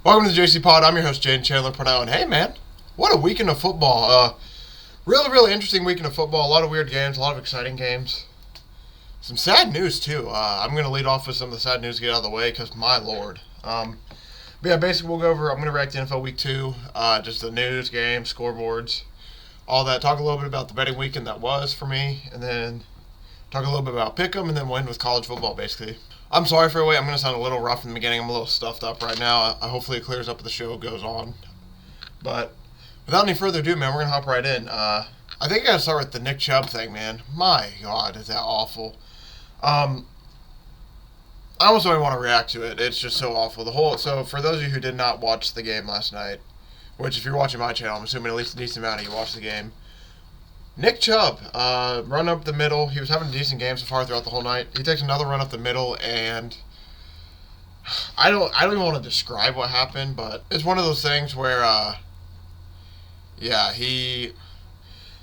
Welcome to the JC Pod. I'm your host, Jaden Chandler Purnell. And hey, man, what a weekend of football. Really interesting weekend of football. A lot of weird games, a lot of exciting games. Some sad news, too. I'm going to lead off with some of the sad news to get out of the way because, my lord. But yeah, basically, we'll go over, I'm going to react to NFL Week 2, just the news, games, scoreboards, all that. Talk a little bit about the betting weekend that was for me, and then talk a little bit about Pickem, and then we'll end with college football, basically. I'm sorry for the way I'm going to sound a little rough in the beginning. I'm a little stuffed up right now. Hopefully it clears up as the show goes on. But without any further ado, man, we're going to hop right in. I think I got to start with the Nick Chubb thing, man. My God, is that awful. I almost don't even want to react to it. It's just so awful. So for those of you who did not watch the game last night, which if you're watching my channel, I'm assuming at least a decent amount of you watched the game. Nick Chubb, run up the middle. He was having a decent game so far throughout the whole night. He takes another run up the middle, and I don't even want to describe what happened, but it's one of those things where, the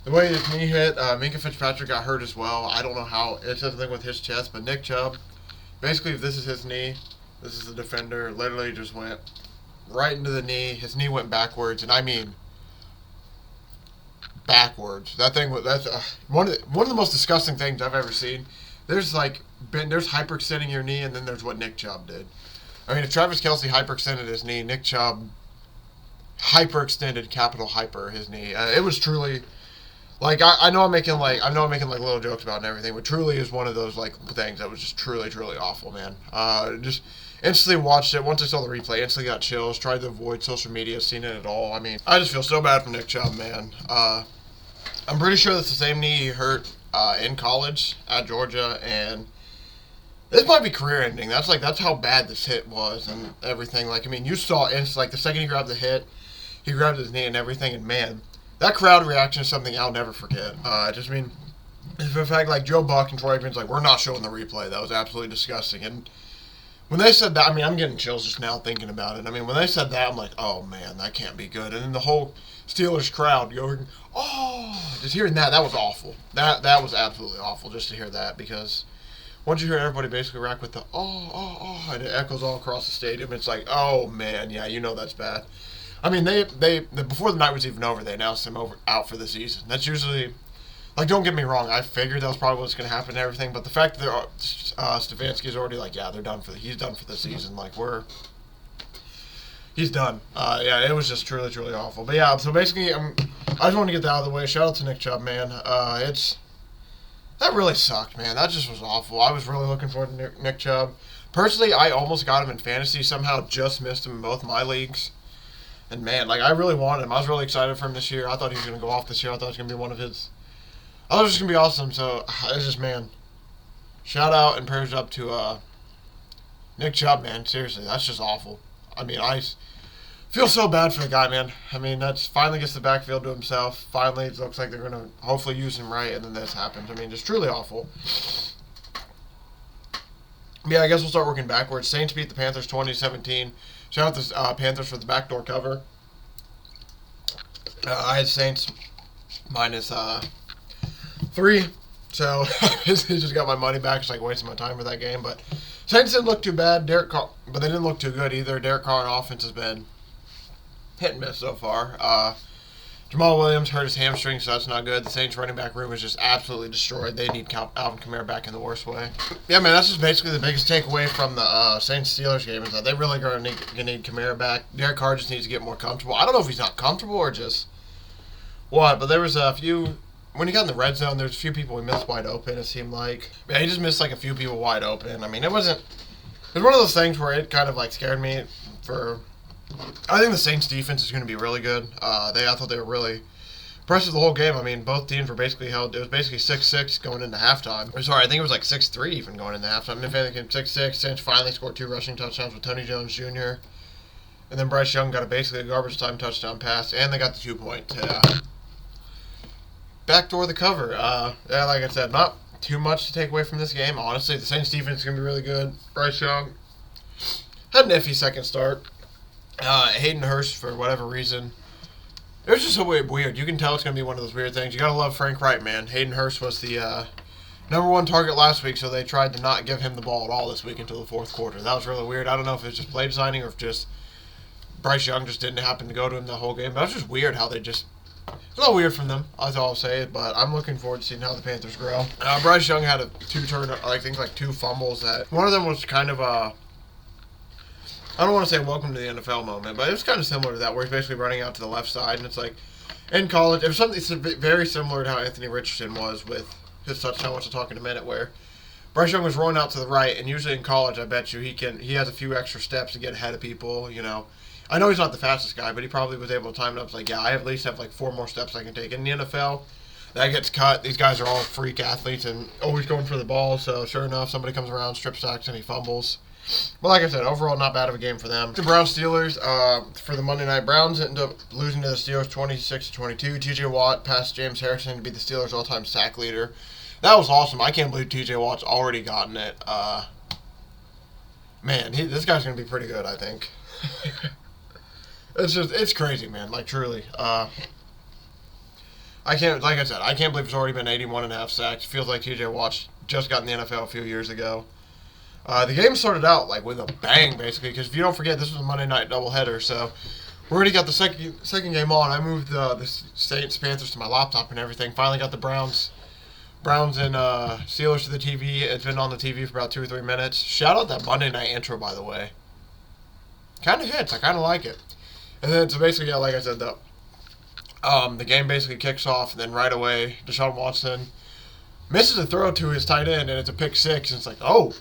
way his knee hit, Minka Fitzpatrick got hurt as well. I don't know how. It's something with his chest, but Nick Chubb, basically, if this is his knee, this is the defender, literally just went right into the knee. His knee went backwards, and I mean backwards. That's one of the most disgusting things I've ever seen. There's hyperextending your knee, and then there's what Nick Chubb did. I mean, if Travis Kelce hyperextended his knee, Nick Chubb hyperextended capital hyper his knee. It was truly like I know I'm making little jokes about it and everything, but truly is one of those like things that was just truly awful, man. Just instantly watched it. Once I saw the replay, instantly got chills. Tried to avoid social media, seen it at all. I mean, I just feel so bad for Nick Chubb, man. I'm pretty sure that's the same knee he hurt in college at Georgia, and this might be career-ending. That's how bad this hit was and everything. Like, I mean, you saw the second he grabbed the hit, he grabbed his knee and everything, and man, that crowd reaction is something I'll never forget. Just I mean, the fact like Joe Buck and Troy Aikman's like, we're not showing the replay. That was absolutely disgusting. And when they said that, I mean, I'm getting chills just now thinking about it. I mean, when they said that, I'm like, oh, man, that can't be good. And then the whole Steelers crowd going, oh, just hearing that was awful. That was absolutely awful just to hear that, because once you hear everybody basically react with the, oh, and it echoes all across the stadium, it's like, oh, man, yeah, you know that's bad. I mean, they before the night was even over, they announced him out for the season. That's usually... Like, don't get me wrong, I figured that was probably what's going to happen and everything, but the fact that Stefanski's already like, yeah, he's done for the season. Like, he's done. Yeah, it was just truly awful. But yeah, so basically, I just want to get that out of the way. Shout out to Nick Chubb, man. That really sucked, man. That just was awful. I was really looking forward to Nick Chubb. Personally, I almost got him in fantasy. Somehow just missed him in both my leagues. And man, like, I really wanted him. I was really excited for him this year. I thought he was going to go off this year. I thought it was going to be one of his... Oh, it's just going to be awesome. So, it's just, man, shout out and prayers up to Nick Chubb, man. Seriously, that's just awful. I mean, I feel so bad for the guy, man. I mean, that's finally gets the backfield to himself. Finally, it looks like they're going to hopefully use him right, and then this happens. I mean, just truly awful. Yeah, I guess we'll start working backwards. Saints beat the Panthers 20-17. Shout out to the Panthers for the backdoor cover. I had Saints minus... 3, so I just got my money back. It's like wasting my time for that game. But Saints didn't look too bad. But they didn't look too good either. Derek Carr and offense has been hit and miss so far. Jamal Williams hurt his hamstring, so that's not good. The Saints running back room is just absolutely destroyed. They need Alvin Kamara back in the worst way. Yeah, man, that's just basically the biggest takeaway from the Saints-Steelers game is that they really going to need Kamara back. Derek Carr just needs to get more comfortable. I don't know if he's not comfortable or just what, but there was a few... When he got in the red zone, there's a few people he missed wide open, it seemed like. Yeah, he just missed like a few people wide open. I mean, it was one of those things where it kind of like scared me I think the Saints defense is going to be really good. I thought they were really impressive the whole game. I mean, both teams were basically held. It was basically 6-6 going into halftime. Or sorry, I think it was like 6-3 even going into halftime. If anything, 6-6. Saints finally scored 2 rushing touchdowns with Tony Jones Jr. And then Bryce Young got basically a garbage time touchdown pass, and they got the 2-point. Backdoor the cover. Yeah, like I said, not too much to take away from this game. Honestly, the Saints defense is going to be really good. Bryce Young had an iffy second start. Hayden Hurst, for whatever reason, it was just so weird. You can tell it's going to be one of those weird things. You got to love Frank Wright, man. Hayden Hurst was the number 1 target last week, so they tried to not give him the ball at all this week until the fourth quarter. That was really weird. I don't know if it was just play designing or if just Bryce Young just didn't happen to go to him the whole game. But it was just weird how they just... It's a little weird from them, that's all I'll say, but I'm looking forward to seeing how the Panthers grow. Bryce Young had two fumbles that... One of them was kind of a... I don't want to say welcome to the NFL moment, but it was kind of similar to that, where he's basically running out to the left side, and it's like, in college, it's very similar to how Anthony Richardson was with his touchdown, which I'll talk in a minute, where Bryce Young was rolling out to the right, and usually in college, I bet you he has a few extra steps to get ahead of people, you know. I know he's not the fastest guy, but he probably was able to time it up. It's like, yeah, I at least have like 4 more steps I can take. In the NFL, that gets cut. These guys are all freak athletes and always going for the ball, so sure enough, somebody comes around, strip sacks, and he fumbles. But like I said, overall, not bad of a game for them. The Browns-Steelers, for the Monday night, Browns ended up losing to the Steelers 26-22. T.J. Watt passed James Harrison to be the Steelers' all-time sack leader. That was awesome. I can't believe T.J. Watt's already gotten it. Man, this guy's going to be pretty good, I think. It's crazy, man. Like, truly. I can't believe it's already been 81.5 sacks. It feels like T.J. Watt just got in the NFL a few years ago. The game started out like with a bang, basically, because if you don't forget, this was a Monday night doubleheader, so we already got the second game on. I moved the Saints Panthers to my laptop and everything. Finally got the Browns and Steelers to the TV. It's been on the TV for about 2 or 3 minutes. Shout out that Monday night intro, by the way. Kind of hits. I kind of like it. And then so basically, yeah, like I said, the game basically kicks off, and then right away, Deshaun Watson misses a throw to his tight end, and it's a pick 6, and it's like, oh,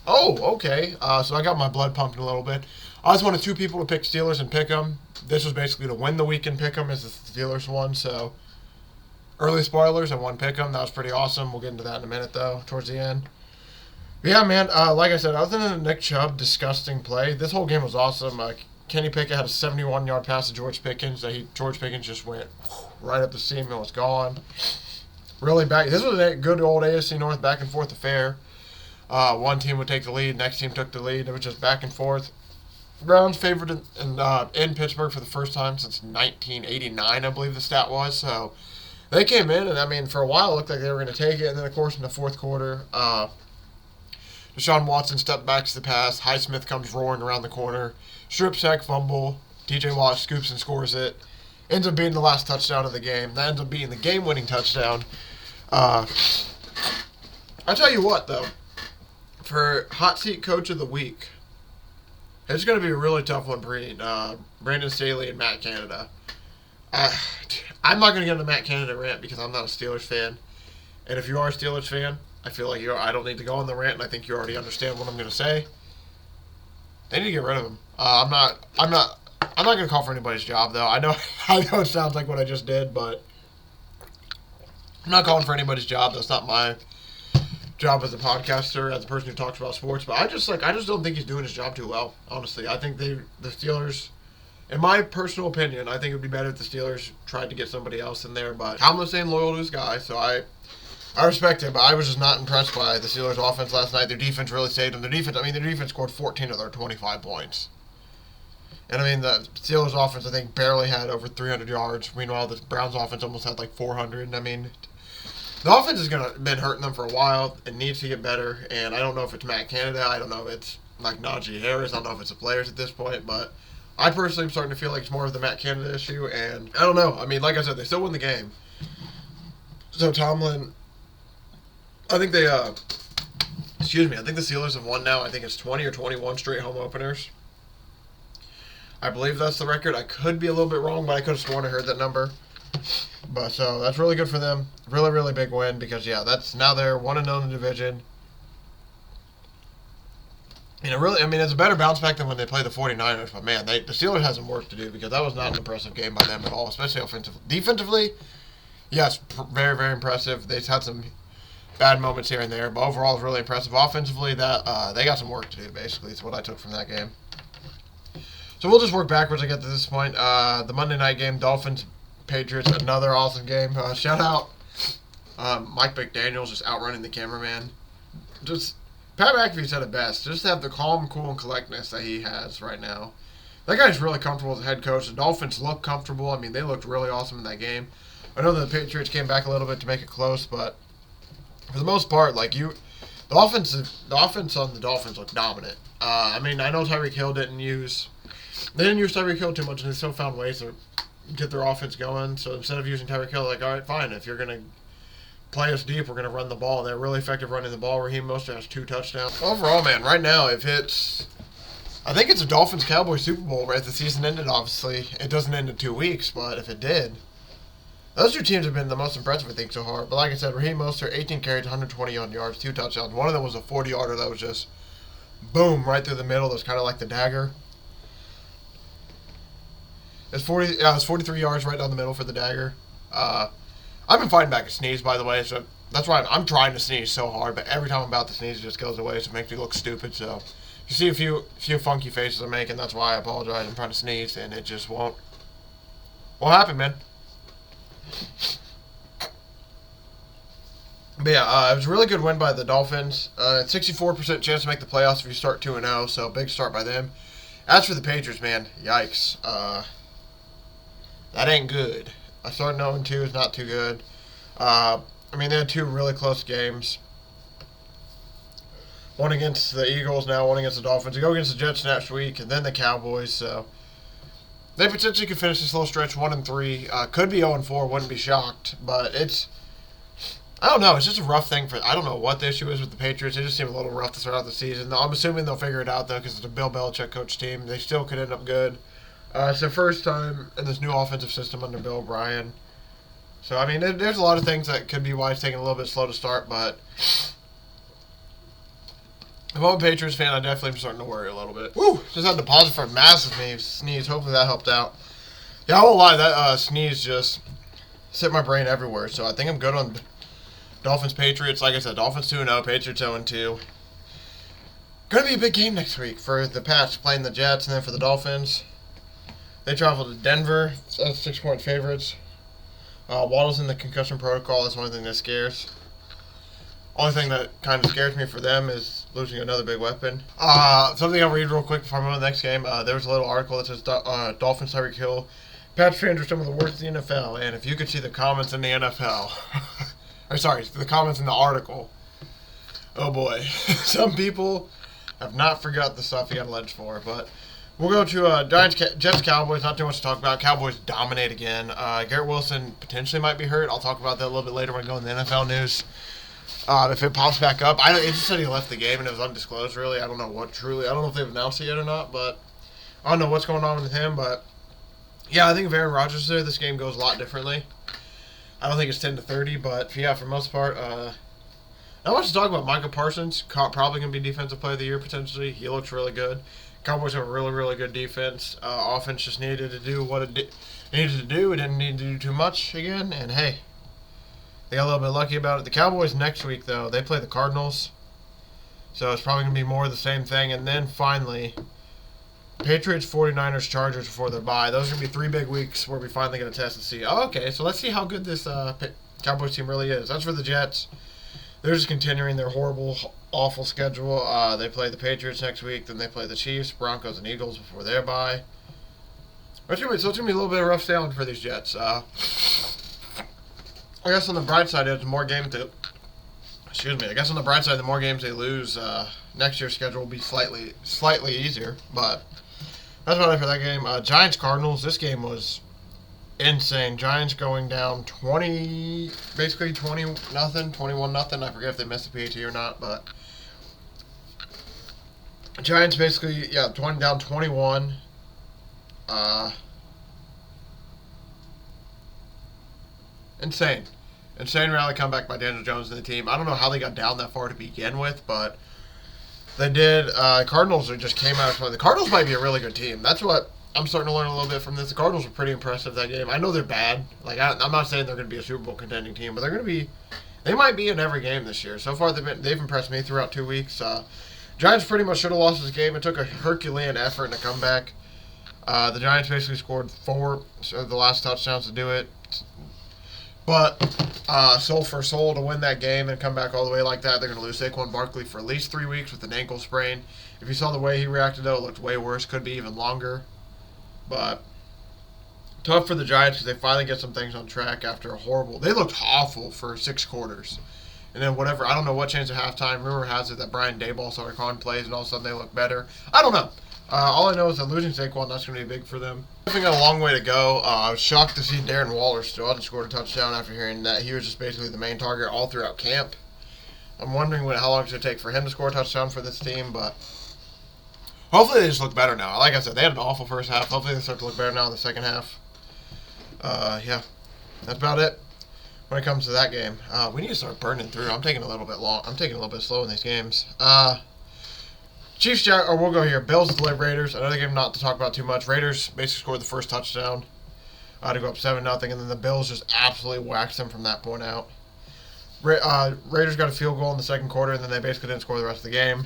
okay. So I got my blood pumping a little bit. I was one of 2 people to pick Steelers and Pickem. This was basically to win the week in Pickem as the Steelers won, so early spoilers, I won Pickem. That was pretty awesome. We'll get into that in a minute, though, towards the end. But yeah, man, like I said, other than the Nick Chubb disgusting play, this whole game was awesome. Kenny Pickett had a 71-yard pass to George Pickens. George Pickens just went right up the seam and was gone. Really back. This was a good old AFC North back and forth affair. One team would take the lead, next team took the lead. It was just back and forth. Browns favored in Pittsburgh for the first time since 1989, I believe the stat was. So they came in, and I mean, for a while it looked like they were going to take it. And then, of course, in the fourth quarter, Deshaun Watson stepped back to the pass. Highsmith comes roaring around the corner. Strip sack, fumble. T.J. Watt scoops and scores it. Ends up being the last touchdown of the game. That ends up being the game-winning touchdown. I'll tell you what, though. For Hot Seat Coach of the Week, it's going to be a really tough one between Brandon Staley and Matt Canada. I'm not going to get into Matt Canada rant because I'm not a Steelers fan. And if you are a Steelers fan, I feel like I don't need to go on the rant, and I think you already understand what I'm going to say. They need to get rid of him. I'm not going to call for anybody's job, though. I know it sounds like what I just did, but I'm not calling for anybody's job. That's not my job as a podcaster, as a person who talks about sports. But I just don't think he's doing his job too well. Honestly, I think the Steelers, in my personal opinion, I think it would be better if the Steelers tried to get somebody else in there. But Tomlin's staying loyal to his guy, so I respect it, but I was just not impressed by the Steelers' offense last night. Their defense really saved them. Their defense scored 14 of their 25 points. And, I mean, the Steelers' offense, I think, barely had over 300 yards. Meanwhile, the Browns' offense almost had, like, 400. And, I mean, the offense has been hurting them for a while. It needs to get better. And I don't know if it's Matt Canada. I don't know if it's, like, Najee Harris. I don't know if it's the players at this point. But I personally am starting to feel like it's more of the Matt Canada issue. And I don't know. I mean, like I said, they still win the game. So, Tomlin, I think I think the Steelers have won now. I think it's 20 or 21 straight home openers. I believe that's the record. I could be a little bit wrong, but I could have sworn I heard that number. But so that's really good for them. Really, really big win because, yeah, now they're 1-0 in the division. You know, really, I mean, it's a better bounce back than when they play the 49ers. But, man, the Steelers have some work to do because that was not an impressive game by them at all, especially offensively. Defensively, yes, very, very impressive. They've had some bad moments here and there, but overall it's really impressive. Offensively, that they got some work to do, basically. It's what I took from that game. So we'll just work backwards and get to this point. The Monday night game, Dolphins-Patriots, another awesome game. Shout out Mike McDaniels just outrunning the cameraman. Just Pat McAfee said it best. Just have the calm, cool, and collectness that he has right now. That guy's really comfortable as a head coach. The Dolphins look comfortable. I mean, they looked really awesome in that game. I know the Patriots came back a little bit to make it close, but for the most part, the offense on the Dolphins looked dominant. I mean, I know Tyreek Hill didn't use They didn't use Tyreek Hill too much, and they still found ways to get their offense going. So instead of using Tyreek Hill, like, all right, fine, if you're going to play us deep, we're going to run the ball. They're really effective running the ball. Raheem Mostert has 2 touchdowns. Overall, man, right now, if it's... I think it's a Dolphins-Cowboys Super Bowl, right? The season ended, obviously. It doesn't end in 2 weeks, but if it did... Those 2 teams have been the most impressive, I think, so far. But like I said, Raheem Mostert, 18 carries, 121 yards, 2 touchdowns. One of them was a 40-yarder that was just, boom, right through the middle. That's kind of like the dagger. It's 43 yards right down the middle for the dagger. I've been fighting back a sneeze, by the way, so that's why I'm trying to sneeze so hard. But every time I'm about to sneeze, it just goes away, so it makes me look stupid. So if you see a few funky faces I'm making, that's why I apologize. I'm trying to sneeze, and it just won't happen, man. But yeah, it was a really good win by the Dolphins. 64% chance to make the playoffs if you start 2-0, so big start by them. As for the Patriots, man, yikes. That ain't good. I started 0-2 is not too good. I mean, they had 2 really close games. One against the Eagles now, one against the Dolphins. They go against the Jets next week, and then the Cowboys, so... They potentially could finish this little stretch 1-3. Could be 0-4. Wouldn't be shocked. But it's... I don't know. It's just a rough thing for... I don't know what the issue is with the Patriots. They just seem a little rough to start out the season. I'm assuming they'll figure it out, though, because it's a Bill Belichick coach team. They still could end up good. It's their first time in this new offensive system under Bill O'Brien. So, I mean, there's a lot of things that could be why it's taking a little bit slow to start, but... If I'm a Patriots fan, I definitely am starting to worry a little bit. Woo! Just had to pause it for a massive sneeze. Hopefully that helped out. Yeah, I won't lie. That sneeze just hit my brain everywhere. So I think I'm good on Dolphins, Patriots. Like I said, Dolphins 2-0, Patriots 0-2. Going to be a big game next week for the Pats playing the Jets, and then for the Dolphins. They travel to Denver. That's 6-point favorites. Waddle's in the concussion protocol. That's one thing that scares. Only thing that kind of scares me for them is losing another big weapon. Something I'll read real quick before I move to the next game. There was a little article that says Dolphins Tyreek Hill. Pats fans are some of the worst in the NFL. And if you could see the comments in the NFL. Or sorry, the comments in the article. Oh boy. Some people have not forgot the stuff he got alleged for. But we'll go to Jets Cowboys. Not too much to talk about. Cowboys dominate again. Garrett Wilson potentially might be hurt. I'll talk about that a little bit later when I go in the NFL news. If it pops back up, it just said he left the game and it was undisclosed. Really, I don't know what truly. I don't know if they've announced it yet or not, but I don't know what's going on with him. But yeah, I think if Aaron Rodgers is there, this game goes a lot differently. I don't think it's 10-30, but yeah, for the most part, not much to talk about. Micah Parsons probably going to be Defensive Player of the Year potentially. He looks really good. Cowboys have a really, really good defense. Offense just needed to do what it needed to do. It didn't need to do too much again, and hey. They got a little bit lucky about it. The Cowboys next week, though, they play the Cardinals. So it's probably going to be more of the same thing. And then finally, Patriots, 49ers, Chargers before their bye. Those are going to be 3 big weeks where we finally get a test and see, oh, okay, so let's see how good this Cowboys team really is. That's for the Jets. They're just continuing their horrible, awful schedule. They play the Patriots next week. Then they play the Chiefs, Broncos, and Eagles before their bye. So it's going to be a little bit of rough sailing for these Jets. I guess on the bright side, it's more games. I guess on the bright side, the more games they lose, next year's schedule will be slightly easier. But that's about it for that game. Giants Cardinals. This game was insane. Giants going down 20, basically 20-0, 21-0. I forget if they missed the PAT or not, but Giants basically down 21. Insane rally comeback by Daniel Jones and the team. I don't know how they got down that far to begin with, but they did. Cardinals just came out. The Cardinals might be a really good team. That's what I'm starting to learn a little bit from this. The Cardinals were pretty impressive that game. I know they're bad. Like I'm not saying they're going to be a Super Bowl contending team, but they're going to be. They might be in every game this year. So far, they've impressed me throughout 2 weeks. Giants pretty much should have lost this game. It took a Herculean effort and a comeback. The Giants basically scored 4 of the last touchdowns to do it. But soul for soul to win that game and come back all the way like that, they're going to lose Saquon Barkley for at least 3 weeks with an ankle sprain. If you saw the way he reacted, though, it looked way worse. Could be even longer. But tough for the Giants because they finally get some things on track after a horrible... They looked awful for 6 quarters. And then I don't know what changed at halftime. Rumor has it that Brian Daboll started calling plays and all of a sudden they look better. I don't know. All I know is that losing Saquon, that's going to be big for them. I think got a long way to go. I was shocked to see Darren Waller still hadn't scored a touchdown after hearing that he was just basically the main target all throughout camp. I'm wondering how long it's going to take for him to score a touchdown for this team, but hopefully they just look better now. Like I said, they had an awful first half. Hopefully they start to look better now in the second half. Yeah, that's about it when it comes to that game. We need to start burning through. I'm taking a little bit long. I'm taking a little bit slow in these games. Chiefs, or we'll go here. Bills at the Raiders. Another game not to talk about too much. Raiders basically scored the first touchdown to go up 7-0, and then the Bills just absolutely waxed them from that point out. Raiders got a field goal in the second quarter, and then they basically didn't score the rest of the game.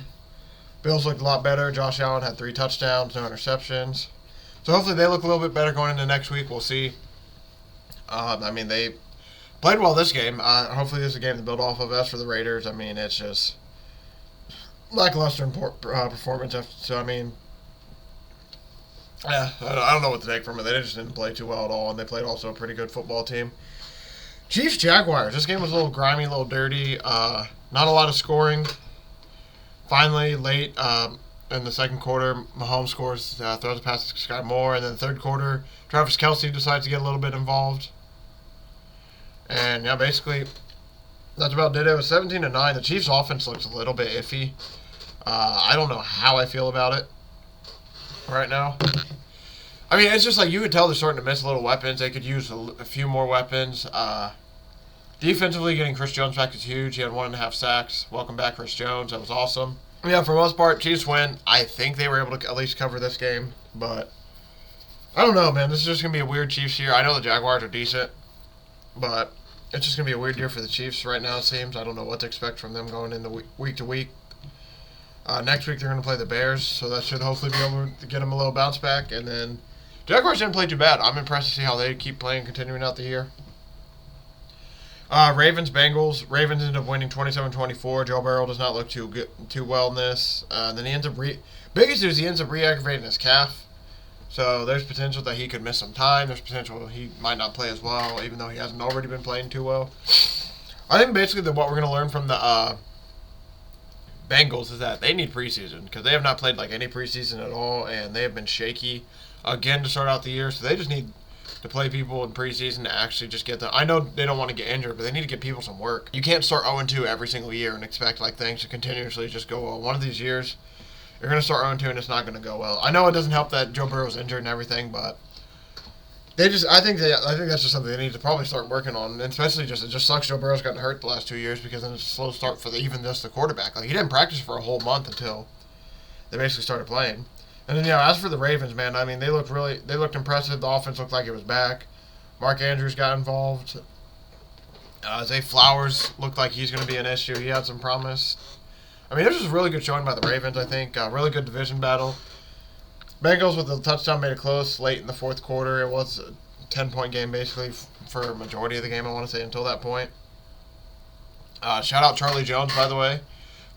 Bills looked a lot better. Josh Allen had 3 touchdowns, no interceptions. So hopefully they look a little bit better going into next week. We'll see. I mean, they played well this game. Hopefully this is a game to build off of. As for the Raiders, I mean, it's just lackluster performance. So, I mean, yeah, I don't know what to take from it. They just didn't play too well at all, and they played also a pretty good football team. Chiefs, Jaguars. This game was a little grimy, a little dirty. Not a lot of scoring. Finally, late in the second quarter, Mahomes scores, throws a pass to Sky Moore, and then the third quarter, Travis Kelce decides to get a little bit involved. And, yeah, basically, that's about it. It was 17-9. The Chiefs' offense looks a little bit iffy. I don't know how I feel about it right now. I mean, it's just like you could tell they're starting to miss little weapons. They could use a few more weapons. Defensively, getting Chris Jones back is huge. He had 1.5 sacks. Welcome back, Chris Jones. That was awesome. Yeah, for the most part, Chiefs win. I think they were able to at least cover this game, but I don't know, man. This is just going to be a weird Chiefs year. I know the Jaguars are decent, but it's just going to be a weird year for the Chiefs right now, it seems. I don't know what to expect from them going into week to week. Next week, they're going to play the Bears, so that should hopefully be able to get them a little bounce back. And then Jaguars didn't play too bad. I'm impressed to see how they keep playing, continuing out the year. Ravens, Bengals. Ravens ended up winning 27-24. Joe Burrow does not look too well in this. Then he ends up biggest news, he ends up re-aggravating his calf. So there's potential that he could miss some time. There's potential he might not play as well, even though he hasn't already been playing too well. I think basically that what we're going to learn from the Bengals is that they need preseason, because they have not played like any preseason at all, and they have been shaky again to start out the year. So they just need to play people in preseason to actually just get them. I know they don't want to get injured, but they need to get people some work. You can't start 0-2 every single year and expect like things to continuously just go well. One of these years, you're going to start 0-2 and it's not going to go well. I know it doesn't help that Joe Burrow's injured and everything, but I think that's just something they need to probably start working on. And especially it just sucks Joe Burrow's gotten hurt the last 2 years, because then it's a slow start for the quarterback. Like, he didn't practice for a whole month until they basically started playing. And then, as for the Ravens, man, I mean, they looked impressive. The offense looked like it was back. Mark Andrews got involved. Zay Flowers looked like he's going to be an issue. He had some promise. I mean, it was just a really good showing by the Ravens, I think. Really good division battle. Bengals with the touchdown made it close late in the fourth quarter. It was a 10-point game, basically, for a majority of the game, I want to say, until that point. Shout out Charlie Jones, by the way.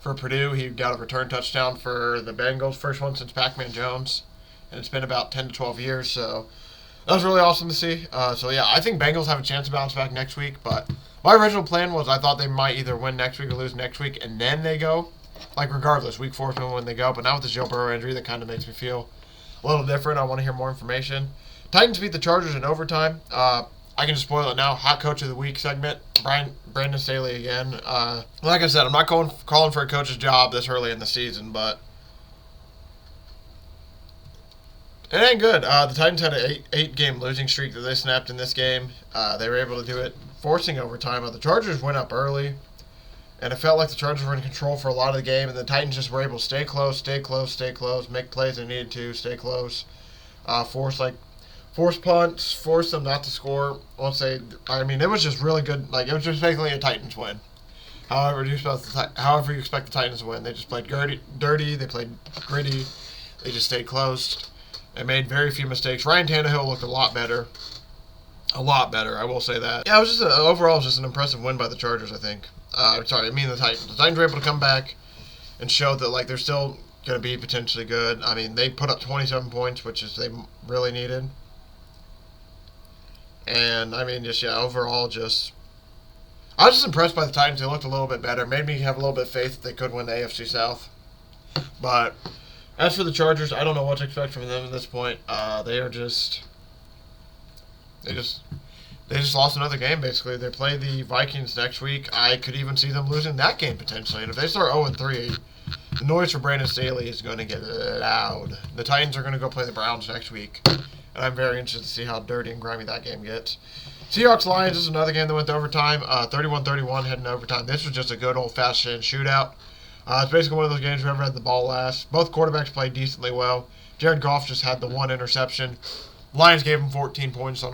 For Purdue, he got a return touchdown for the Bengals, first one since Pac-Man Jones, and it's been about 10 to 12 years, so that was really awesome to see. I think Bengals have a chance to bounce back next week, but my original plan was I thought they might either win next week or lose next week, and then they go. Like, regardless, week 4 is when they go, but now with the Joe Burrow injury, that kind of makes me feel a little different. I want to hear more information. Titans beat the Chargers in overtime. I can just spoil it now. Hot Coach of the Week segment. Brandon Staley again. Like I said, I'm not calling for a coach's job this early in the season, but it ain't good. The Titans had an 8-game losing streak that they snapped in this game. They were able to do it forcing overtime. The Chargers went up early, and it felt like the Chargers were in control for a lot of the game, and the Titans just were able to stay close, make plays they needed to, stay close, force punts, force them not to score. It was just really good. Like, it was just basically a Titans win. However you expect the Titans to win. They just played dirty. They played gritty. They just stayed close. They made very few mistakes. Ryan Tannehill looked a lot better. I will say that. Yeah, it was just overall just an impressive win by the Chargers, I think. The Titans. The Titans were able to come back and show that they're still going to be potentially good. I mean, they put up 27 points, which is they really needed. And, overall, I was just impressed by the Titans. They looked a little bit better. Made me have a little bit of faith that they could win the AFC South. But As for the Chargers, I don't know what to expect from them at this point. They just lost another game, basically. They play the Vikings next week. I could even see them losing that game, potentially. And if they start 0-3, the noise for Brandon Staley is going to get loud. The Titans are going to go play the Browns next week. And I'm very interested to see how dirty and grimy that game gets. Seahawks-Lions is another game that went to overtime. 31-31 heading to overtime. This was just a good old-fashioned shootout. It's basically one of those games whoever had the ball last. Both quarterbacks played decently well. Jared Goff just had the one interception. Lions gave him 14 points. The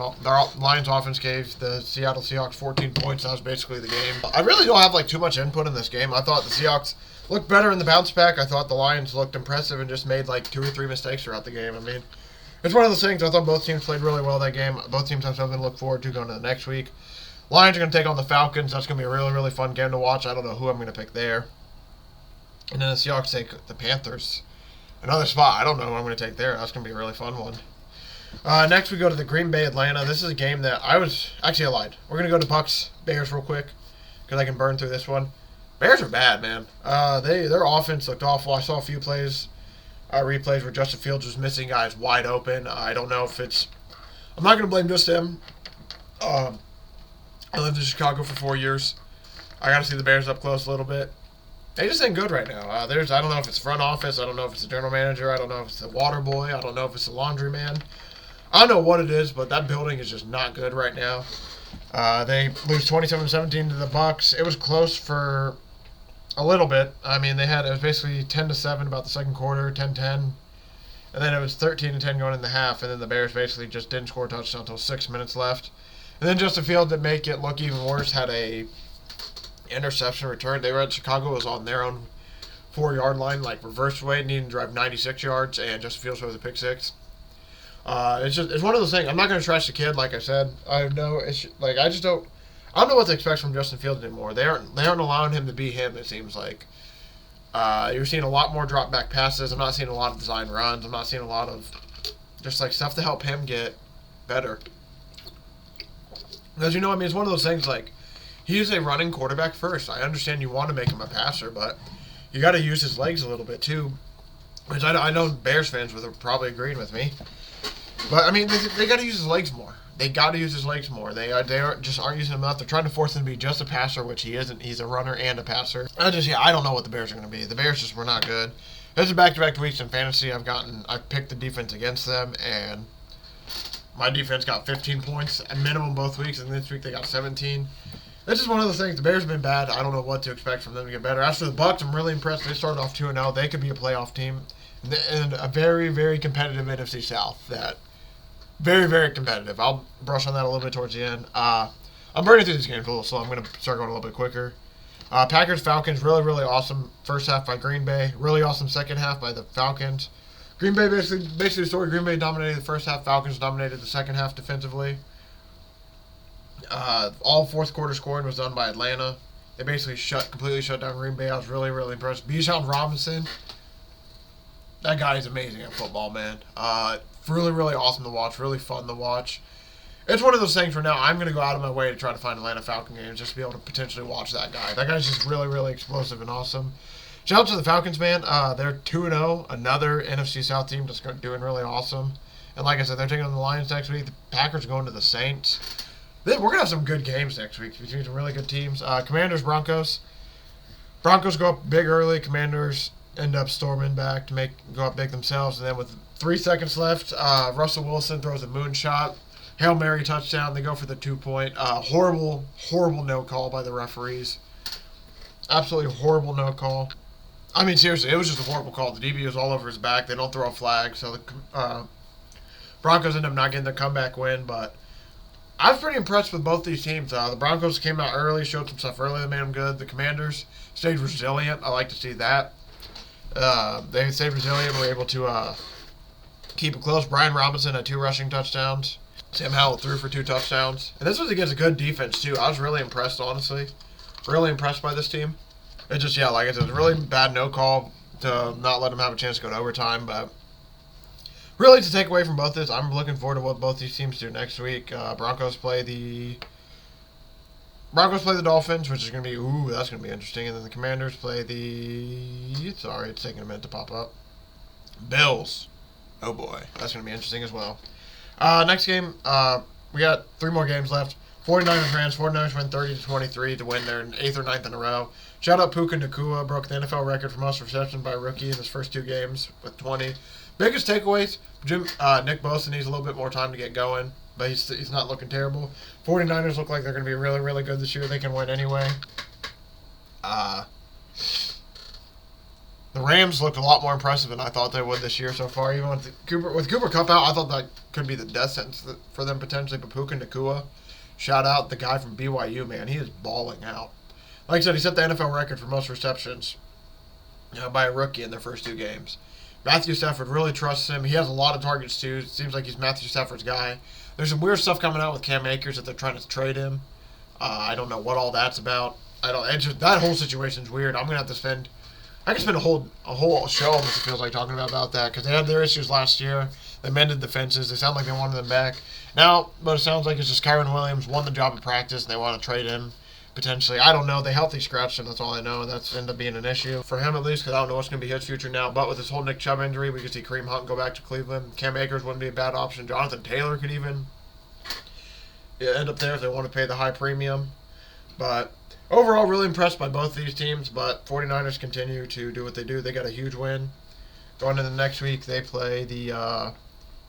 Lions offense gave the Seattle Seahawks 14 points. That was basically the game. I really don't have too much input in this game. I thought the Seahawks looked better in the bounce back. I thought the Lions looked impressive and just made 2 or 3 mistakes throughout the game. I mean, it's one of those things. I thought both teams played really well that game. Both teams have something to look forward to going to the next week. Lions are going to take on the Falcons. That's going to be a really, really fun game to watch. I don't know who I'm going to pick there. And then the Seahawks take the Panthers. Another spot. I don't know who I'm going to take there. That's going to be a really fun one. Next, we go to the Green Bay Atlanta. This is a game that I lied. We're going to go to Bucks Bears real quick because I can burn through this one. Bears are bad, man. Their offense looked awful. I saw a few replays where Justin Fields was missing guys wide open. I don't know if it's... I'm not going to blame just him. I lived in Chicago for 4 years. I got to see the Bears up close a little bit. They just ain't good right now. I don't know if it's front office. I don't know if it's the general manager. I don't know if it's the water boy. I don't know if it's the laundry man. I don't know what it is, but that building is just not good right now. They lose 27-17 to the Bucks. It was close for a little bit. I mean, it was basically 10-7 about the second quarter, 10-10. And then it was 13-10 going in the half, and then the Bears basically just didn't score a touchdown until 6 minutes left. And then Justin Fields, to make it look even worse, had a interception return. They were at Chicago. It was on their own 4-yard line, reverse way, needing to drive 96 yards, and Justin Fields was a pick six. It's one of those things. I'm not going to trash the kid, like I said. I don't know what to expect from Justin Fields anymore. They aren't allowing him to be him, it seems like. You're seeing a lot more drop back passes. I'm not seeing a lot of design runs. I'm not seeing a lot of just stuff to help him get better. Because it's one of those things he's a running quarterback first. I understand you want to make him a passer, but you got to use his legs a little bit too. Which I know Bears fans would probably agreeing with me. But, they got to use his legs more. They got to use his legs more. They aren't using him enough. They're trying to force him to be just a passer, which he isn't. He's a runner and a passer. I don't know what the Bears are going to be. The Bears just were not good. This is back-to-back weeks in fantasy. I've picked the defense against them, and my defense got 15 points at minimum both weeks, and this week they got 17. It's just one of those things. The Bears have been bad. I don't know what to expect from them to get better. As for the Bucks, I'm really impressed. They started off 2-0. They could be a playoff team. And a very, very competitive NFC South. Very, very competitive. I'll brush on that a little bit towards the end. I'm burning through these games a little slow. I'm going to start going a little bit quicker. Packers-Falcons, really, really awesome first half by Green Bay. Really awesome second half by the Falcons. Green Bay, basically the story, Green Bay dominated the first half. Falcons dominated the second half defensively. All fourth quarter scoring was done by Atlanta. They basically completely shut down Green Bay. I was really, really impressed. Bijan Robinson, that guy is amazing at football, man. Really, really awesome to watch. Really fun to watch. It's one of those things where now I'm going to go out of my way to try to find Atlanta Falcon games just to be able to potentially watch that guy. That guy's just really, really explosive and awesome. Shout out to the Falcons, man. They're 2-0. Another NFC South team that's doing really awesome. And like I said, they're taking on the Lions next week. The Packers are going to the Saints. We're going to have some good games next week between some really good teams. Commanders, Broncos. Broncos go up big early. Commanders end up storming back to go up big themselves. And then with 3 seconds left, Russell Wilson throws a moonshot. Hail Mary touchdown. They go for the 2-point. Horrible, horrible no call by the referees. Absolutely horrible no call. Seriously, it was just a horrible call. The DB was all over his back. They don't throw a flag. So the Broncos end up not getting the comeback win. But I was pretty impressed with both these teams. The Broncos came out early, showed some stuff early that made them good. The Commanders stayed resilient. I like to see that. They stayed resilient. Were able to keep it close. Brian Robinson had 2 rushing touchdowns. Sam Howell threw for 2 touchdowns. And this was against a good defense, too. I was really impressed, honestly. Really impressed by this team. It just, like I said, it was a really bad no call to not let them have a chance to go to overtime. But really, to take away from both this, I'm looking forward to what both these teams do next week. Broncos play the Dolphins, which is going to be, that's going to be interesting. And then the Commanders play sorry, it's taking a minute to pop up. Bills. Oh boy, that's going to be interesting as well. Next game, we got 3 more games left. 49ers Rams. 49ers win 30-23 to win their 8th or 9th in a row. Shout out Puka Nacua, broke the NFL record for most receptions by a rookie in his first 2 games with 20. Biggest takeaways, Nick Bosa needs a little bit more time to get going, but he's not looking terrible. 49ers look like they're going to be really, really good this year. They can win anyway. The Rams looked a lot more impressive than I thought they would this year so far. Even with Cooper Kupp out, I thought that could be the death sentence for them potentially. But Puka Nacua, shout out the guy from BYU, man. He is balling out. Like I said, he set the NFL record for most receptions by a rookie in their first 2 games. Matthew Stafford really trusts him. He has a lot of targets too. It seems like he's Matthew Stafford's guy. There's some weird stuff coming out with Cam Akers that they're trying to trade him. I don't know what all that's about. That whole situation's weird. I can spend a whole show on this, it feels like, talking about that, because they had their issues last year. They mended the fences. They sound like they wanted them back. Now, what it sounds like is just Kyron Williams won the job in practice, and they want to trade him, potentially. I don't know. They healthy scratched him, that's all I know, and that's ended up being an issue for him, at least, because I don't know what's going to be his future now. But with this whole Nick Chubb injury, we could see Kareem Hunt go back to Cleveland. Cam Akers wouldn't be a bad option. Jonathan Taylor could even end up there if they want to pay the high premium. But overall, really impressed by both these teams, but 49ers continue to do what they do. They got a huge win. Going into the next week, they play the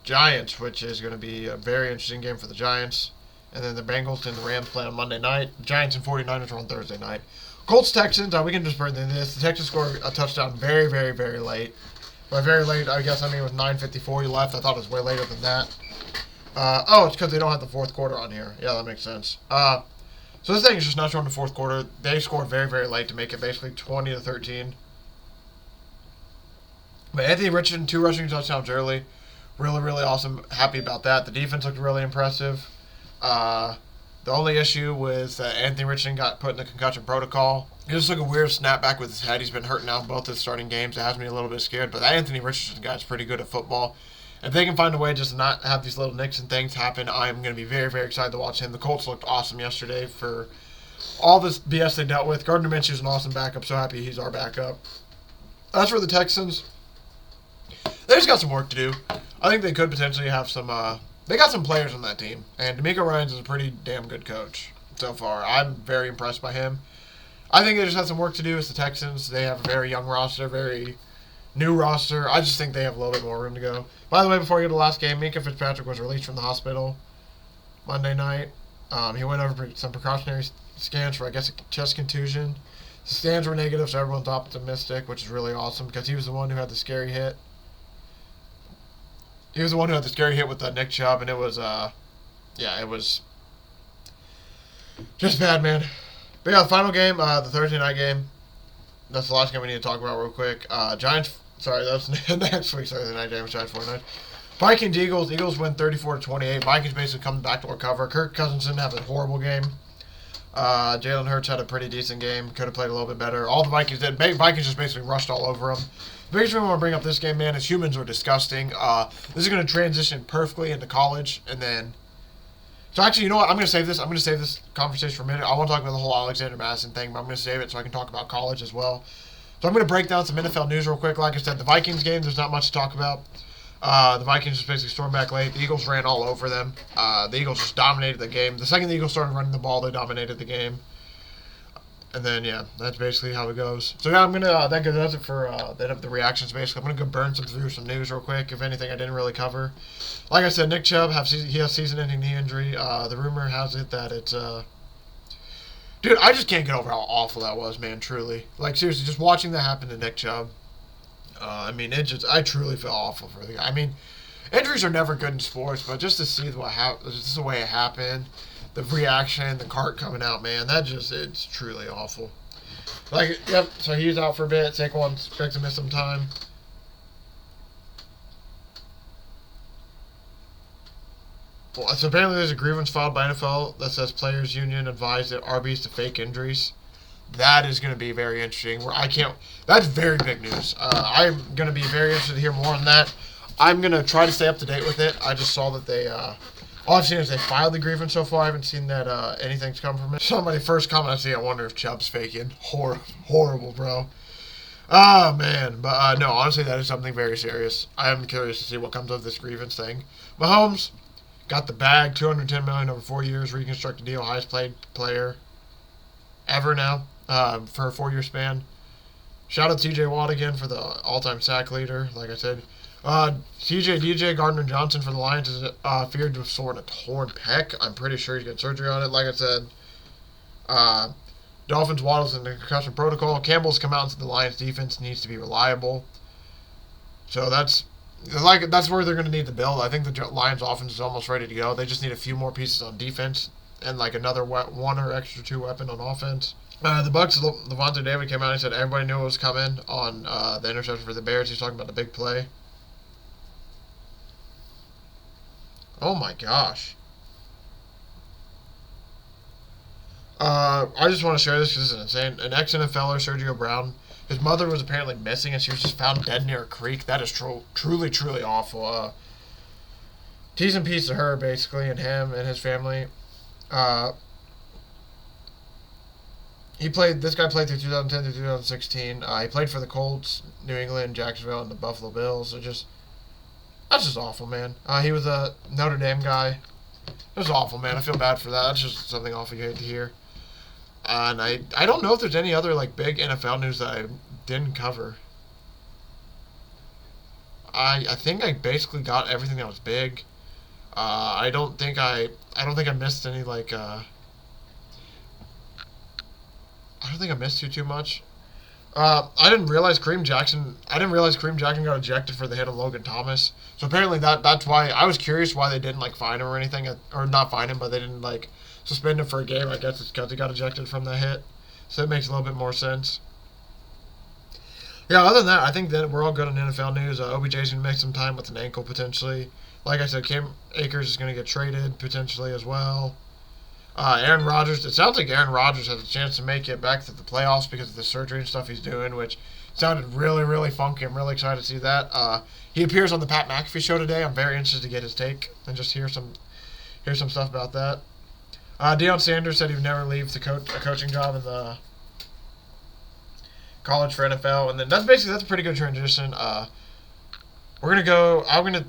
Giants, which is going to be a very interesting game for the Giants. And then the Bengals and the Rams play on Monday night. The Giants and 49ers are on Thursday night. Colts-Texans, we can just burn in this. The Texans scored a touchdown very, very, very late. By very late, I guess I mean with 9:54 left. I thought it was way later than that. It's because they don't have the fourth quarter on here. Yeah, that makes sense. So this thing is just not showing the fourth quarter. They scored very, very late to make it basically 20-13. But Anthony Richardson, 2 rushing touchdowns early. Really, really awesome. Happy about that. The defense looked really impressive. The only issue was that Anthony Richardson got put in the concussion protocol. He just took a weird snapback with his head. He's been hurt now in both his starting games. It has me a little bit scared. But that Anthony Richardson guy's pretty good at football. If they can find a way just to not have these little nicks and things happen, I'm going to be very, very excited to watch him. The Colts looked awesome yesterday for all this BS they dealt with. Gardner Minshew's an awesome backup. So happy he's our backup. As for the Texans, they just got some work to do. I think they could potentially have some they got some players on that team. And D'Amico Ryans is a pretty damn good coach so far. I'm very impressed by him. I think they just have some work to do as the Texans. They have a very young roster, very new roster. I just think they have a little bit more room to go. By the way, before we get to the last game, Minkah Fitzpatrick was released from the hospital Monday night. He went over some precautionary scans for, I guess, a chest contusion. The scans were negative, so everyone's optimistic, which is really awesome because he was the one who had the scary hit. He was the one who had the scary hit with Nick Chubb, and it was, it was just bad, man. But yeah, the final game, the Thursday night game, that's the last game we need to talk about real quick. Giants, sorry, that's next week's Thursday night game, Giants 49ers. Vikings, Eagles. Eagles win 34-28. Vikings basically come back to recover. Kirk Cousins didn't have a horrible game. Jalen Hurts had a pretty decent game. Could have played a little bit better. All the Vikings did. Vikings just basically rushed all over them. The biggest reason I want to bring up this game, man, is humans are disgusting. This is going to transition perfectly into college, and then... So actually, you know what? I'm going to save this. I'm going to save this conversation for a minute. I want to talk about the whole Alexander Madison thing, but I'm going to save it so I can talk about college as well. So I'm going to break down some NFL news real quick. Like I said, the Vikings game, there's not much to talk about. The Vikings just basically stormed back late. The Eagles ran all over them. The Eagles just dominated the game. The second the Eagles started running the ball, they dominated the game. And then, yeah, that's basically how it goes. So, yeah, I'm going to, that's it for the reactions, basically. I'm going to go burn through some news real quick, if anything I didn't really cover. Like I said, Nick Chubb, he has season-ending knee injury. The rumor has it that it's, dude, I just can't get over how awful that was, man, truly. Like, seriously, just watching that happen to Nick Chubb. I truly feel awful for the guy. I mean, injuries are never good in sports, but just to see just the way it happened, the reaction, the cart coming out, man, it's truly awful. Like, yep, so he's out for a bit. Saquon expects to miss some time. Well, so apparently there's a grievance filed by NFL that says players union advised that RBs to fake injuries. That is going to be very interesting. That's very big news. I'm going to be very interested to hear more on that. I'm going to try to stay up to date with it. I just saw that they, all I've seen is they filed the grievance so far. I haven't seen that anything's come from it. Somebody first comment I see, I wonder if Chubb's faking. Horrible, bro. Oh, man. But no, honestly, that is something very serious. I am curious to see what comes of this grievance thing. Mahomes got the bag, $210 million over 4 years, reconstructed deal, highest paid player ever now for a 4-year span. Shout out TJ Watt again for the all-time sack leader, like I said. DJ Gardner Johnson for the Lions is feared to have sore a torn pec. I'm pretty sure he's got surgery on it. Like I said, Dolphins Waddle's in the concussion protocol. Campbell's come out and said the Lions defense needs to be reliable. So that's where they're going to need to build. I think the Lions offense is almost ready to go. They just need a few more pieces on defense and like another one or extra two weapon on offense. The Bucks, Levante David came out and said everybody knew it was coming on the interception for the Bears. He's talking about the big play. Oh my gosh. I just want to share this because it's insane. An ex-NFLer, Sergio Brown, his mother was apparently missing and she was just found dead near a creek. That is truly, truly awful. T's and P's to her, basically, and him and his family. This guy played through 2010 through 2016. He played for the Colts, New England, Jacksonville, and the Buffalo Bills. That's just awful, man. He was a Notre Dame guy. It was awful, man. I feel bad for that. That's just something awful you hate to hear. And I don't know if there's any other like big NFL news that I didn't cover. I think I basically got everything that was big. I don't think I missed any like. I don't think I missed too much. I didn't realize Kareem Jackson got ejected for the hit of Logan Thomas. So apparently that's why I was curious why they didn't like fine him or anything, or not fine him, but they didn't like suspend him for a game. I guess it's because he got ejected from the hit. So it makes a little bit more sense. Yeah, other than that, I think that we're all good on NFL news. OBJ's gonna make some time with an ankle potentially. Like I said, Cam Akers is gonna get traded potentially as well. Aaron Rodgers, it sounds like Aaron Rodgers has a chance to make it back to the playoffs because of the surgery and stuff he's doing, which sounded really, really funky. I'm really excited to see that. He appears on the Pat McAfee show today. I'm very interested to get his take and just hear some stuff about that. Deion Sanders said he would never leave a coaching job in the college for NFL, and then that's a pretty good transition. I'm gonna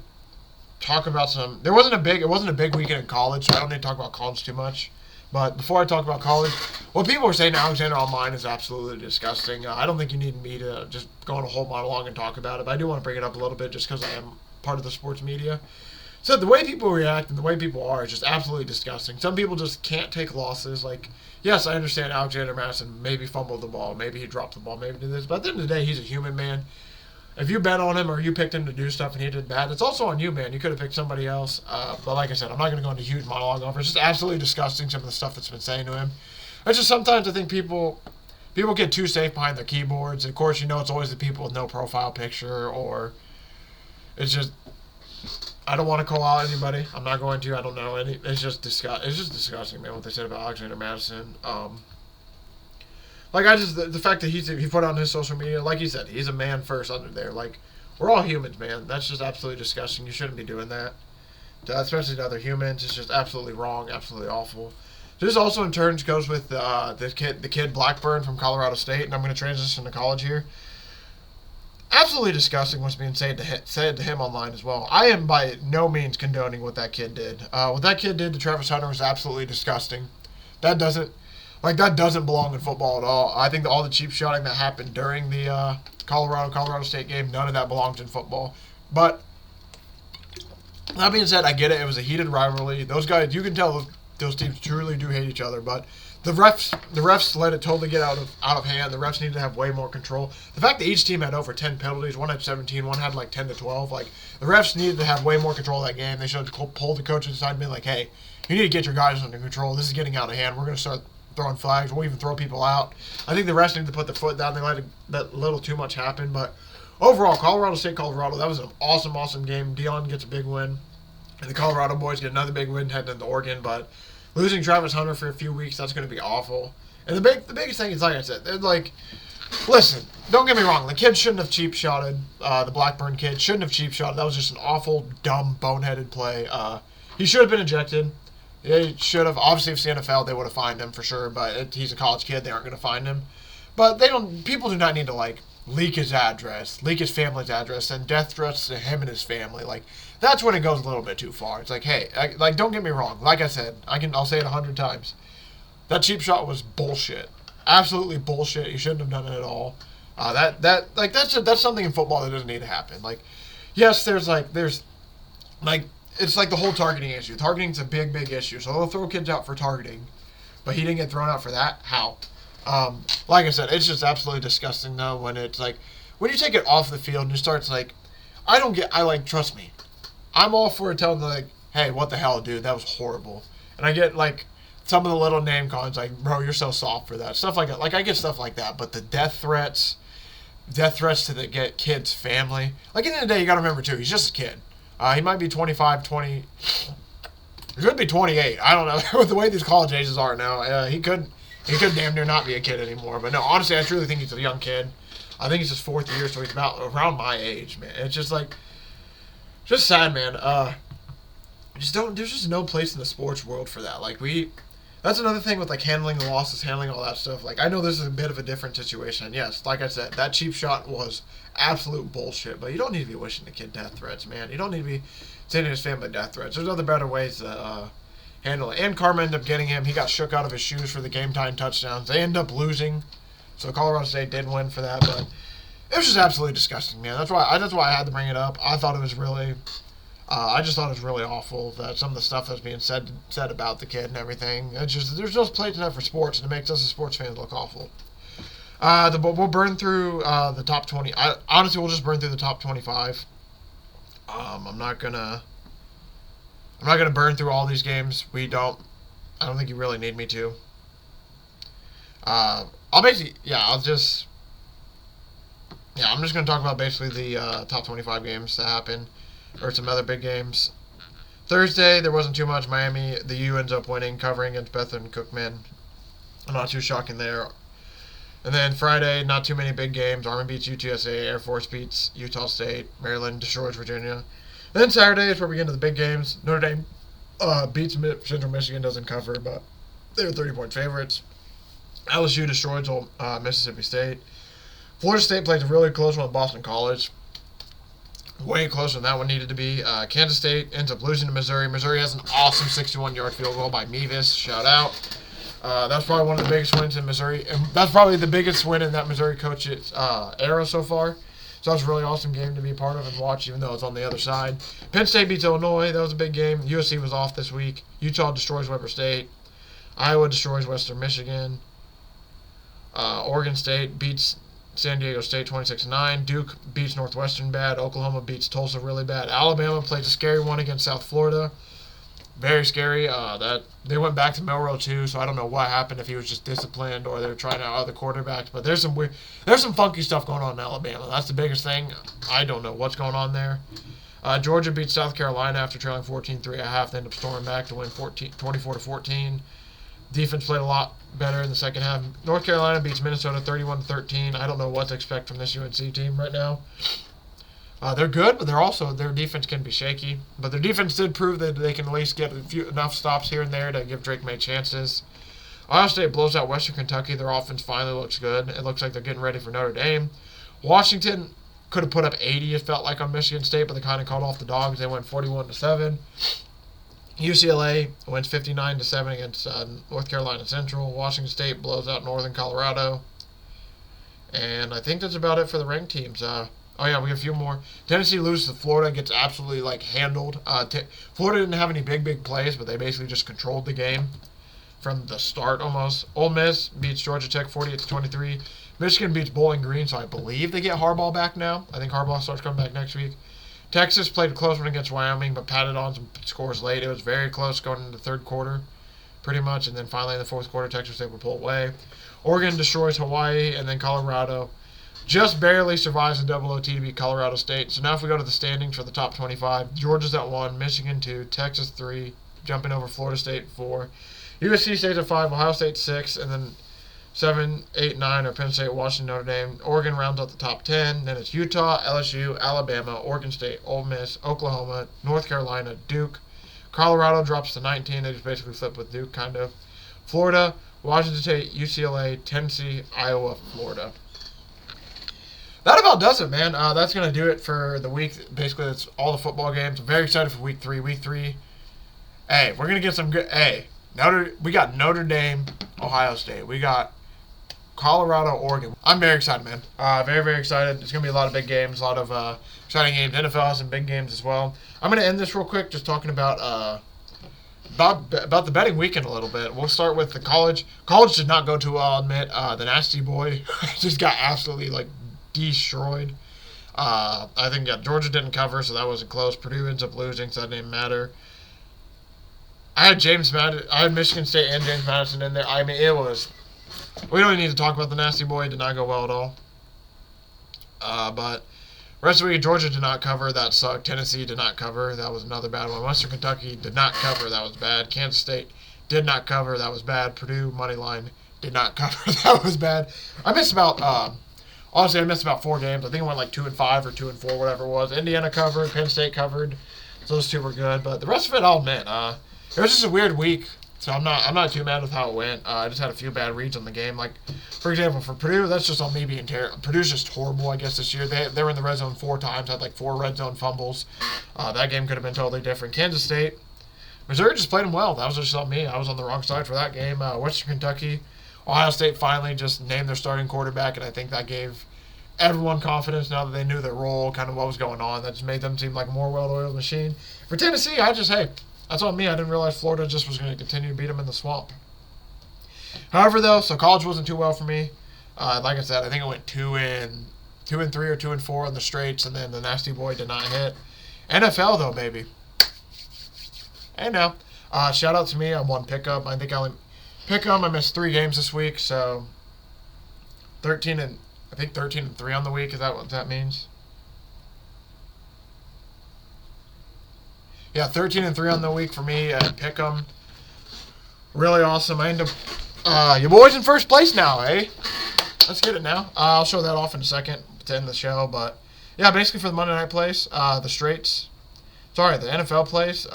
talk about some. It wasn't a big weekend in college, so I don't need to talk about college too much. But before I talk about college, what people are saying to Alexander Online is absolutely disgusting. I don't think you need me to just go on a whole monologue and talk about it, but I do want to bring it up a little bit just because I am part of the sports media. So the way people react and the way people are is just absolutely disgusting. Some people just can't take losses. Like, yes, I understand Alexander Madison maybe fumbled the ball, maybe he dropped the ball, maybe did this, but at the end of the day, he's a human, man. If you bet on him or you picked him to do stuff and he did bad, it's also on you, man. You could have picked somebody else. But like I said, I'm not going to go into a huge monologue over it. It's just absolutely disgusting, some of the stuff that's been saying to him. It's just sometimes I think people get too safe behind their keyboards. And of course, it's always the people with no profile picture, or it's just, I don't want to call out anybody. I'm not going to. I don't know any. It's just disgusting, man, what they said about Alexander Madison. Like, the fact that he put on his social media, like he said, he's a man first under there. Like, we're all humans, man. That's just absolutely disgusting. You shouldn't be doing that. Especially to other humans. It's just absolutely wrong, absolutely awful. This also in turn goes with the kid Blackburn from Colorado State, and I'm going to transition to college here. Absolutely disgusting what's being said to him online as well. I am by no means condoning what that kid did. What that kid did to Travis Hunter was absolutely disgusting. That doesn't belong in football at all. I think all the cheap shotting that happened during the Colorado State game, none of that belongs in football. But that being said, I get it. It was a heated rivalry. Those guys, you can tell those teams truly do hate each other. But the refs let it totally get out of hand. The refs needed to have way more control. The fact that each team had over 10 penalties, one had 17, one had like 10 to 12. Like, the refs needed to have way more control of that game. They should have pulled the coaches aside and been like, hey, you need to get your guys under control. This is getting out of hand. We're going to start throwing flags. We'll even throw people out. I think the refs need to put their foot down. They let that little too much happen. But overall, Colorado State, that was an awesome, awesome game. Deion gets a big win. And the Colorado boys get another big win heading into Oregon. But losing Travis Hunter for a few weeks, that's going to be awful. And the biggest thing is, like I said, listen, don't get me wrong. The kid shouldn't have cheap shotted. The Blackburn kid shouldn't have cheap shotted. That was just an awful, dumb, boneheaded play. He should have been ejected. They should have. Obviously, if it's the NFL, they would have fined him for sure. But he's a college kid; they aren't going to fine him. But people do not need to leak his address, leak his family's address, and death threats to him and his family. Like, that's when it goes a little bit too far. It's like, hey, don't get me wrong. Like I said, I'll say it 100 times. That cheap shot was bullshit. Absolutely bullshit. He shouldn't have done it at all. That's something in football that doesn't need to happen. Like, yes, it's like the whole targeting issue. Targeting's a big, big issue. So they'll throw kids out for targeting, but he didn't get thrown out for that. How? Like I said, it's just absolutely disgusting though when it's like when you take it off the field and it starts like, trust me, I'm all for telling them like, hey, what the hell, dude, that was horrible. And I get like some of the little name calls like, bro, you're so soft for that, stuff like that. Like I get stuff like that, but the death threats to the kid's family. Like, at the end of the day, you got to remember, too, he's just a kid. He might be 25, 20. He could be 28. I don't know. With the way these college ages are now, he could damn near not be a kid anymore. But, no, honestly, I truly think he's a young kid. I think he's his 4th year, so he's about around my age, man. It's just, like, just sad, man. There's just no place in the sports world for that. Like, that's another thing with, like, handling the losses, handling all that stuff. Like, I know this is a bit of a different situation. And yes, like I said, that cheap shot was absolute bullshit. But you don't need to be wishing the kid death threats, man. You don't need to be sending his family death threats. There's other better ways to handle it. And Karma ended up getting him. He got shook out of his shoes for the game-time touchdowns. They ended up losing. So Colorado State did win for that. But it was just absolutely disgusting, man. That's why I had to bring it up. I thought it was really... I just thought it was really awful that some of the stuff that's being said about the kid and everything. It's just there's no place in that for sports, and it makes us as sports fans look awful. We'll burn through the top 20. Honestly, we'll just burn through the top 25. I'm not gonna burn through all these games. I don't think you really need me to. I'm just gonna talk about basically the top 25 games that happened. Or some other big games. Thursday, there wasn't too much. Miami, the U ends up winning, covering against Bethune Cookman. Not too shocking there. And then Friday, not too many big games. Army beats UTSA, Air Force beats Utah State, Maryland destroys Virginia. And then Saturday is where we get into the big games. Notre Dame beats Central Michigan, doesn't cover, but they're 30-point favorites. LSU destroys Mississippi State. Florida State plays a really close one with Boston College. Way closer than that one needed to be. Kansas State ends up losing to Missouri. Missouri has an awesome 61-yard field goal by Mevis. Shout out. That's probably one of the biggest wins in Missouri. And that's probably the biggest win in that Missouri coach's era so far. So that was a really awesome game to be a part of and watch, even though it's on the other side. Penn State beats Illinois. That was a big game. USC was off this week. Utah destroys Weber State. Iowa destroys Western Michigan. Oregon State beats San Diego State 26-9. Duke beats Northwestern bad. Oklahoma beats Tulsa really bad. Alabama plays a scary one against South Florida. Very scary. That they went back to Melrose too, so I don't know what happened, if he was just disciplined or they're trying out other quarterbacks. But there's some funky stuff going on in Alabama. That's the biggest thing. I don't know what's going on there. Georgia beats South Carolina after trailing 14-3 at half. They end up storming back to win 24-14. Defense played a lot better in the second half. North Carolina beats Minnesota 31-13. I don't know what to expect from this UNC team right now. They're good, but their defense can be shaky. But their defense did prove that they can at least get enough stops here and there to give Drake May chances. Ohio State blows out Western Kentucky. Their offense finally looks good. It looks like they're getting ready for Notre Dame. Washington could have put up 80, it felt like, on Michigan State, but they kind of caught off the dogs. They went 41-7. UCLA wins 59-7 against North Carolina Central. Washington State blows out Northern Colorado. And I think that's about it for the ranked teams. We have a few more. Tennessee loses to Florida, gets absolutely handled. Florida didn't have any big plays, but they basically just controlled the game from the start almost. Ole Miss beats Georgia Tech 48-23. Michigan beats Bowling Green, so I believe they get Harbaugh back now. I think Harbaugh starts coming back next week. Texas played a close one against Wyoming, but patted on some scores late. It was very close going into the third quarter, pretty much. And then finally in the fourth quarter, Texas was able to pull away. Oregon destroys Hawaii, and then Colorado just barely survives a double OT to beat Colorado State. So now if we go to the standings for the top 25, Georgia's at 1, Michigan 2, Texas 3, jumping over Florida State 4. USC stays at 5, Ohio State 6, and then 7, 8, 9 are Penn State, Washington, Notre Dame. Oregon rounds out the top 10. Then it's Utah, LSU, Alabama, Oregon State, Ole Miss, Oklahoma, North Carolina, Duke. Colorado drops to 19. They just basically flip with Duke, kind of. Florida, Washington State, UCLA, Tennessee, Iowa, Florida. that about does it, man. That's going to do it for the week. Basically, that's all the football games. I'm very excited for week 3. Week 3, hey, we're going to get some good. Hey, we got Notre Dame, Ohio State. We got Colorado, Oregon. I'm very excited, man. Very, very excited. It's going to be a lot of big games, a lot of exciting games. NFL has some big games as well. I'm going to end this real quick just talking about the betting weekend a little bit. We'll start with the college. College did not go too well, I'll admit. The nasty boy just got absolutely, destroyed. I think Georgia didn't cover, so that wasn't close. Purdue ends up losing, so that didn't matter. I had Michigan State and James Madison in there. I mean, it was... We don't need to talk about the nasty boy. It did not go well at all. But rest of the week, Georgia did not cover. That sucked. Tennessee did not cover. That was another bad one. Western Kentucky did not cover. That was bad. Kansas State did not cover. That was bad. Purdue, money line, did not cover. That was bad. I missed about 4 games. I think it went 2-5 or 2-4, whatever it was. Indiana covered. Penn State covered. So those two were good. But the rest of it, I'll admit, it was just a weird week. So I'm not too mad with how it went. I just had a few bad reads on the game. For example, for Purdue, that's just on me being terrible. Purdue's just horrible, I guess, this year. They were in the red zone 4 times, had 4 red zone fumbles. That game could have been totally different. Kansas State, Missouri just played them well. That was just on me. I was on the wrong side for that game. Western Kentucky, Ohio State finally just named their starting quarterback, and I think that gave everyone confidence now that they knew their role, kind of what was going on. That just made them seem like a more well-oiled machine. For Tennessee, that's on me. I didn't realize Florida just was going to continue to beat them in the swamp. However, though, so college wasn't too well for me. Like I said, I think it went 2-3 or 2-4 on the straights, and then the nasty boy did not hit. NFL, though, baby. Hey, now. Shout out to me. I won Pickem. I think I missed 3 games this week, so 13 and 3 on the week. Is that what that means? Yeah, 13 and 3 on the week for me at Pickem. Really awesome. I end up, your boy's in first place now, eh? Let's get it now. I'll show that off in a second to end the show, but yeah, basically for the Monday night place, the NFL place,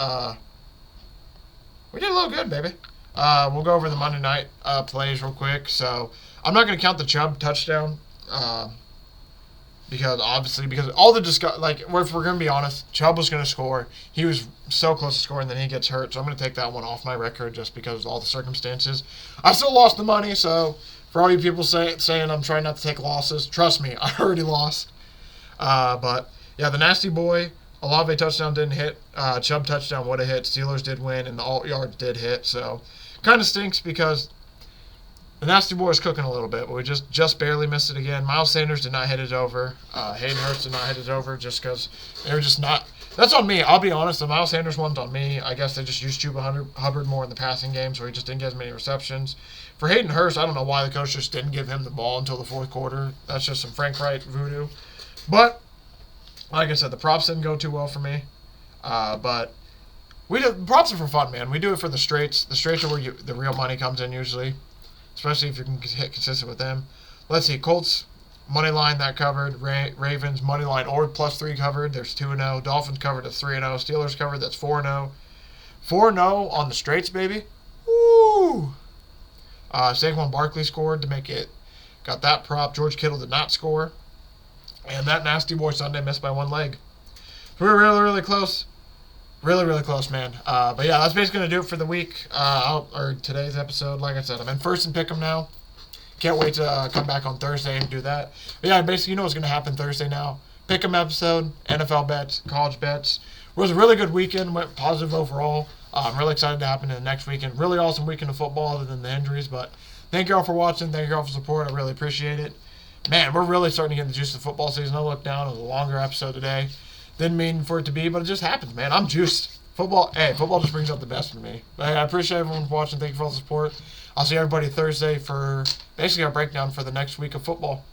we did a little good, baby. We'll go over the Monday night plays real quick. So I'm not going to count the Chubb touchdown. Because all the if we're going to be honest, Chubb was going to score. He was so close to scoring, then he gets hurt. So I'm going to take that one off my record just because of all the circumstances. I still lost the money, so for all you people saying I'm trying not to take losses, trust me, I already lost. But yeah, the nasty boy, Olave touchdown didn't hit. Chubb touchdown would have hit. Steelers did win, and the alt yards did hit. So kind of stinks because the nasty boy is cooking a little bit, but we just barely missed it again. Miles Sanders did not hit it over. Hayden Hurst did not hit it over just because they were just not. That's on me. I'll be honest. The Miles Sanders one's on me. I guess they just used Chuba Hubbard more in the passing game, so he just didn't get as many receptions. For Hayden Hurst, I don't know why the coach just didn't give him the ball until the 4th quarter. That's just some Frank Wright voodoo. But like I said, the props didn't go too well for me. But props are for fun, man. We do it for the straights. The straights are where the real money comes in usually, especially if you can hit consistent with them. Let's see, Colts, money line, that covered. Ravens, money line or +3 covered. There's 2-0. Dolphins covered, that's 3-0. Steelers covered, that's 4-0. 4-0 on the straights, baby. Woo! Saquon Barkley scored to make it. Got that prop. George Kittle did not score. And that nasty boy Sunday missed by 1 leg. We were really, really close. Really, really close, man. But yeah, that's basically going to do it for the week, or today's episode. Like I said, I'm in first and Pickem now. Can't wait to come back on Thursday and do that. But yeah, basically, you know what's going to happen Thursday now. Pickem episode, NFL bets, college bets. It was a really good weekend, went positive overall. I'm really excited to happen in the next weekend. Really awesome weekend of football other than the injuries. But thank you all for watching. Thank you all for support. I really appreciate it. Man, we're really starting to get the juice of the football season. I looked down. It was a longer episode today. Didn't mean for it to be, but it just happens, man. I'm juiced. Football just brings out the best in me. But hey, I appreciate everyone watching. Thank you for all the support. I'll see everybody Thursday for basically our breakdown for the next week of football.